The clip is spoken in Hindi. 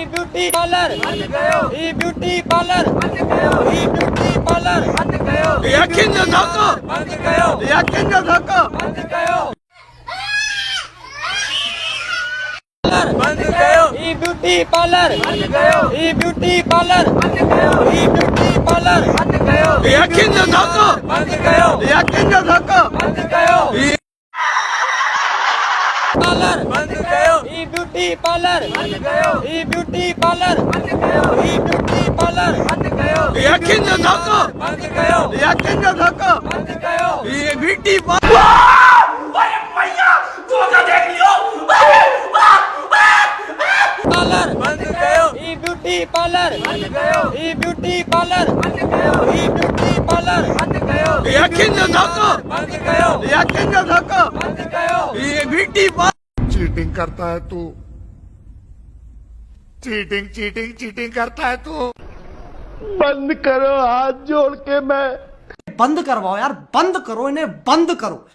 ई ब्यूटी पार्लर बंद कयो ई ब्यूटी पार्लर बंद कयो ई ब्यूटी पार्लर बंद कयो यकीन न धक्का बंद कयो यकीन न धक्का बंद कयो बंद कयो ई ब्यूटी पार्लर बंद कयो ई ब्यूटी पार्लर बंद कयो ई ब्यूटी पार्लर बंद कयो यकीन न धक्का बंद कयो यकीन न धक्का बंद कयो पार्लर बंद कयो ई ब्यूटी पार्लर बंद कयो ई ब्यूटी पार्लर बंद कयो ई ब्यूटी पार्लर बंद कयो यकीन न धक्का बंद कयो यकीन न धक्का बंद कयो ये ब्यूटी पार्लर बंद कयो ई ब्यूटी पार्लर बंद कयो ई ब्यूटी पार्लर बंद कयो ई ब्यूटी पार्लर बंद कयो यकीन न धक्का बंद कयो यकीन न धक्का बंद कयो ये ब्यूटी चीटिंग करता है तू चीटिंग चीटिंग चीटिंग करता है तू बंद करो हाथ जोड़ के मैं बंद करवाओ यार, बंद करो इन्हें, बंद करो।